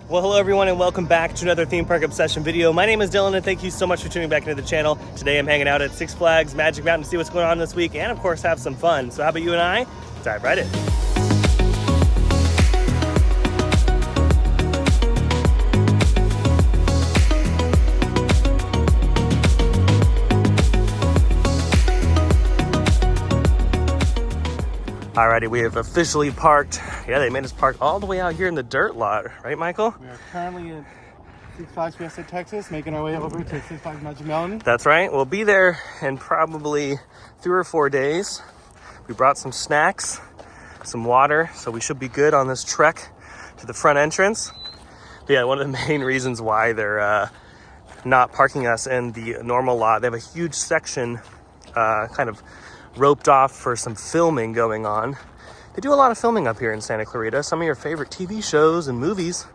Well, hello everyone and welcome back to another Theme Park Obsession video. My name is Dylan and thank you so much for tuning back into the channel. Today I'm hanging out at Six Flags Magic Mountain to see what's going on this week and of course have some fun. So how about you and I dive right in. Alrighty, we have officially parked. Yeah, they made us park all the way out here in the dirt lot, right, Michael? We are currently in Six Flags Fiesta, Texas, making our way over to Six Flags Magic Mountain. That's right. We'll be there in probably 3 or 4 days. We brought some snacks, some water, so we should be good on this trek to the front entrance. But yeah, one of the main reasons why they're not parking us in the normal lot, they have a huge section kind of roped off for some filming going on. They do a lot of filming up here in Santa Clarita. Some of your favorite TV shows and movies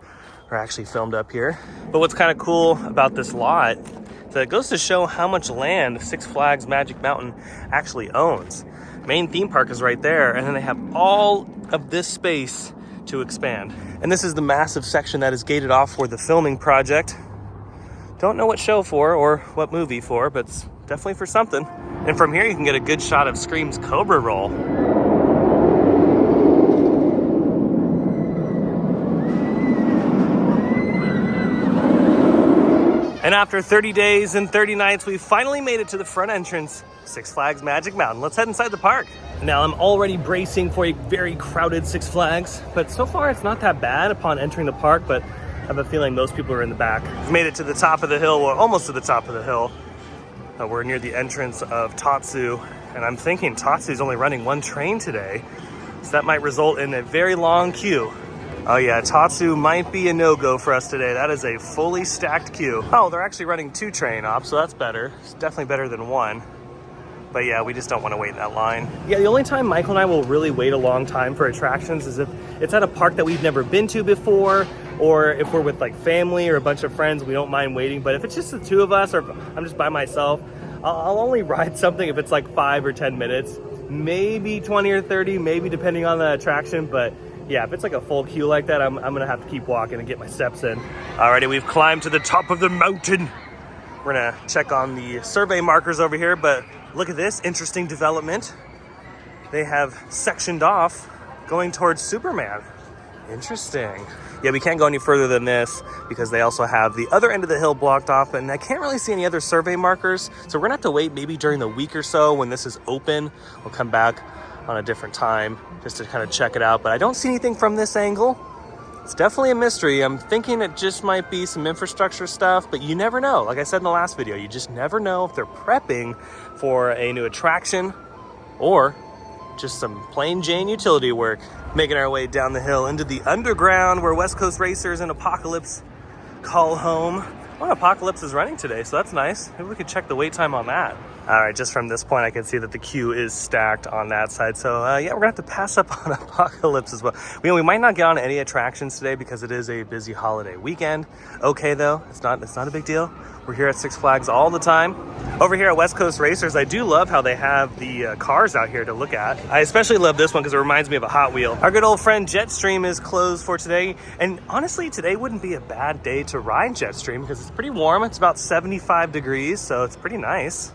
are actually filmed up here. But what's kind of cool about this lot is that it goes to show how much land Six Flags Magic Mountain actually owns. Main theme park is right there, and then they have all of this space to expand. And this is the massive section that is gated off for the filming project. Don't know what show for or what movie for, but it's definitely for something. And from here you can get a good shot of Scream's Cobra Roll. And after 30 days and 30 nights, we finally made it to the front entrance, Six Flags Magic Mountain. Let's head inside the park. Now I'm already bracing for a very crowded Six Flags, but so far it's not that bad upon entering the park, but I have a feeling most people are in the back. We've made it to the top of the hill, or almost to the top of the hill. We're near the entrance of Tatsu, and I'm thinking Tatsu's only running one train today, so that might result in a very long queue. Oh yeah, Tatsu might be a no-go for us today. That is a fully stacked queue. Oh, they're actually running 2 train ops, so that's better. It's definitely better than 1. But yeah, we just don't want to wait in that line. Yeah, the only time Michael and I will really wait a long time for attractions is if it's at a park that we've never been to before, or if we're with like family or a bunch of friends, we don't mind waiting. But if it's just the 2 of us, or if I'm just by myself, I'll only ride something if it's like 5 or 10 minutes, maybe 20 or 30, maybe depending on the attraction. But yeah, if it's like a full queue like that, I'm gonna have to keep walking and get my steps in. Alrighty, we've climbed to the top of the mountain. We're gonna check on the survey markers over here, but look at this interesting development. They have sectioned off going towards Superman. Interesting. Yeah, we can't go any further than this because they also have the other end of the hill blocked off, and I can't really see any other survey markers. So we're gonna have to wait maybe during the week or so when this is open. We'll come back on a different time just to kind of check it out. But I don't see anything from this angle. It's definitely a mystery. I'm thinking it just might be some infrastructure stuff, but you never know. Like I said in the last video, you just never know if they're prepping for a new attraction or just some plain Jane utility work. Making our way down the hill into the underground where West Coast Racers and Apocalypse call home. Oh, Apocalypse is running today, so that's nice. Maybe we could check the wait time on that. All right, just from this point, I can see that the queue is stacked on that side. So yeah, we're gonna have to pass up on Apocalypse as well. We might not get on any attractions today because it is a busy holiday weekend. Okay though, it's not a big deal. We're here at Six Flags all the time. Over here at West Coast Racers, I do love how they have the cars out here to look at. I especially love this one because it reminds me of a Hot Wheel. Our good old friend Jetstream is closed for today. And honestly, today wouldn't be a bad day to ride Jetstream because it's pretty warm. It's about 75 degrees, so it's pretty nice.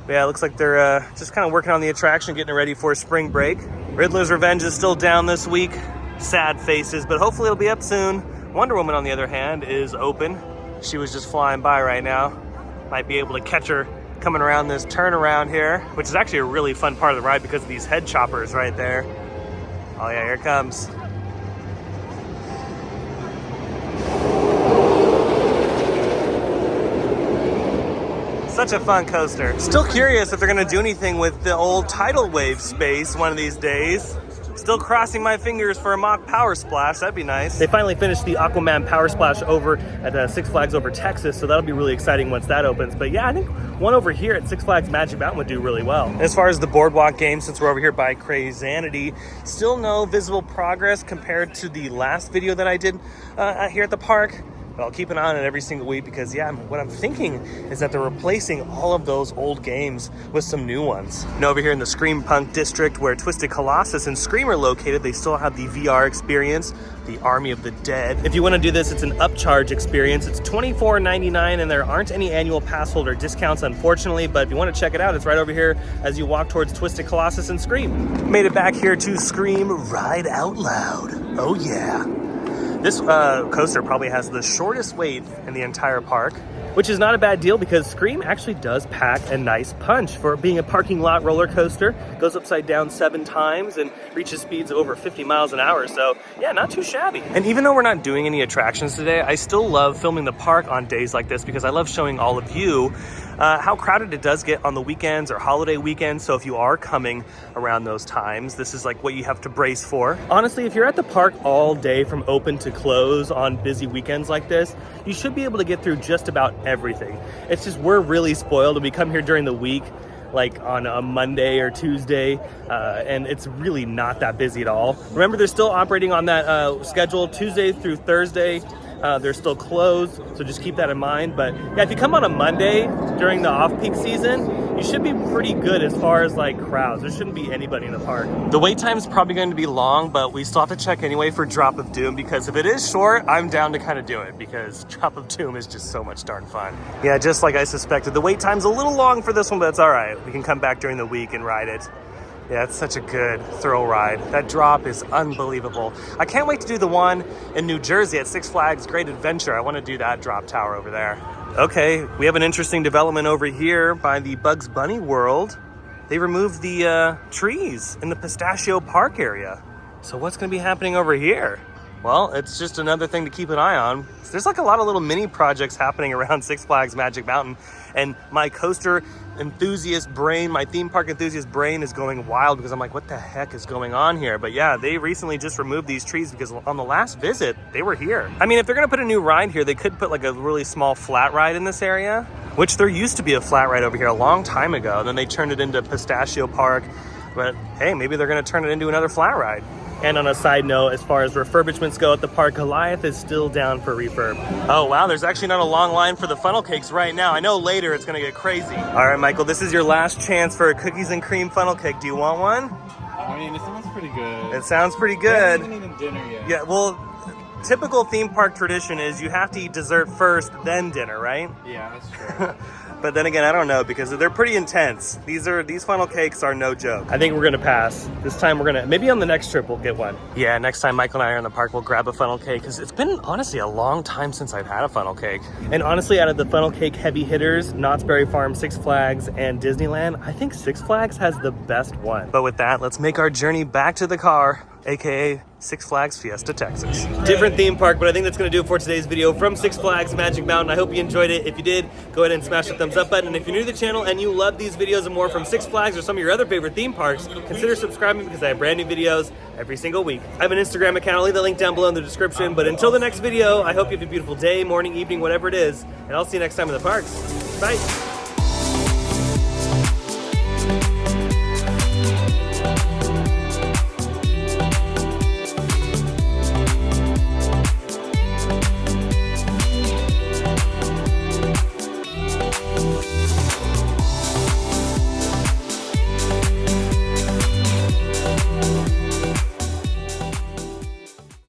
But yeah, it looks like they're just kind of working on the attraction, getting it ready for spring break. Riddler's Revenge is still down this week. Sad faces, but hopefully it'll be up soon. Wonder Woman, on the other hand, is open. She was just flying by right now. Might be able to catch her coming around this turnaround here, which is actually a really fun part of the ride because of these head choppers right there. Oh yeah, here it comes. Such a fun coaster. Still curious if they're gonna do anything with the old tidal wave space one of these days. Still crossing my fingers for a mock Power Splash. That'd be nice. They finally finished the Aquaman Power Splash over at Six Flags over Texas, so that'll be really exciting once that opens. But yeah, I think one over here at Six Flags Magic Mountain would do really well. As far as the boardwalk game, since we're over here by Crazanity, still no visible progress compared to the last video that I did here at the park. But I'll keep an eye on it every single week because, yeah, what I'm thinking is that they're replacing all of those old games with some new ones. And over here in the Scream Punk district where Twisted Colossus and Scream are located, they still have the VR experience, the Army of the Dead. If you want to do this, it's an upcharge experience. It's $24.99 and there aren't any annual pass holder discounts, unfortunately, but if you want to check it out, it's right over here as you walk towards Twisted Colossus and Scream. Made it back here to Scream Ride Out Loud. Oh yeah. This coaster probably has the shortest wait in the entire park, which is not a bad deal because Scream actually does pack a nice punch for being a parking lot roller coaster. Goes upside down 7 times and reaches speeds of over 50 miles an hour. So yeah, not too shabby. And even though we're not doing any attractions today, I still love filming the park on days like this because I love showing all of you how crowded it does get on the weekends or holiday weekends. So if you are coming around those times, this is like what you have to brace for. Honestly, if you're at the park all day from open to close on busy weekends like this, you should be able to get through just about everything. It's just we're really spoiled and we come here during the week, like on a Monday or Tuesday, and it's really not that busy at all. Remember, they're still operating on that schedule Tuesday through Thursday. They're still closed, so just keep that in mind. But yeah, if you come on a Monday during the off-peak season, you should be pretty good as far as like crowds. There shouldn't be anybody in the park. The wait time is probably going to be long, but we still have to check anyway for Drop of Doom because if it is short, I'm down to kind of do it because Drop of Doom is just so much darn fun. Yeah, just like I suspected, the wait time's a little long for this one, but it's all right. We can come back during the week and ride it. Yeah, it's such a good thrill ride. That drop is unbelievable. I can't wait to do the one in New Jersey at Six Flags Great Adventure. I want to do that drop tower over there. Okay, we have an interesting development over here by the Bugs Bunny World. They removed the trees in the Pistachio Park area. So what's going to be happening over here? Well, it's just another thing to keep an eye on. There's like a lot of little mini projects happening around Six Flags Magic Mountain, and my coaster enthusiast brain, my theme park enthusiast brain is going wild because I'm like, what the heck is going on here? But yeah, they recently just removed these trees because on the last visit, they were here. I mean, if they're gonna put a new ride here, they could put like a really small flat ride in this area, which there used to be a flat ride over here a long time ago. Then they turned it into Pistachio Park, but hey, maybe they're gonna turn it into another flat ride. And on a side note, as far as refurbishments go at the park, Goliath is still down for refurb. Oh wow, there's actually not a long line for the funnel cakes right now. I know later it's gonna get crazy. All right, Michael, this is your last chance for a cookies and cream funnel cake. Do you want one? I mean, it sounds pretty good. It sounds pretty good. We haven't even eaten dinner yet. Yeah, well, typical theme park tradition is you have to eat dessert first, then dinner, right? Yeah, that's true. But then again, I don't know because they're pretty intense. These funnel cakes are no joke. I think we're gonna pass. This time we're gonna, maybe on the next trip we'll get one. Yeah, next time Michael and I are in the park, we'll grab a funnel cake because it's been honestly a long time since I've had a funnel cake. And honestly, out of the funnel cake heavy hitters, Knott's Berry Farm, Six Flags, and Disneyland, I think Six Flags has the best one. But with that, let's make our journey back to the car, AKA Six Flags Fiesta, Texas. Different theme park, but I think that's gonna do it for today's video from Six Flags Magic Mountain. I hope you enjoyed it. If you did, go ahead and smash the thumbs up button. And if you're new to the channel and you love these videos and more from Six Flags or some of your other favorite theme parks, consider subscribing because I have brand new videos every single week. I have an Instagram account, I'll leave the link down below in the description. But until the next video, I hope you have a beautiful day, morning, evening, whatever it is. And I'll see you next time in the parks. Bye.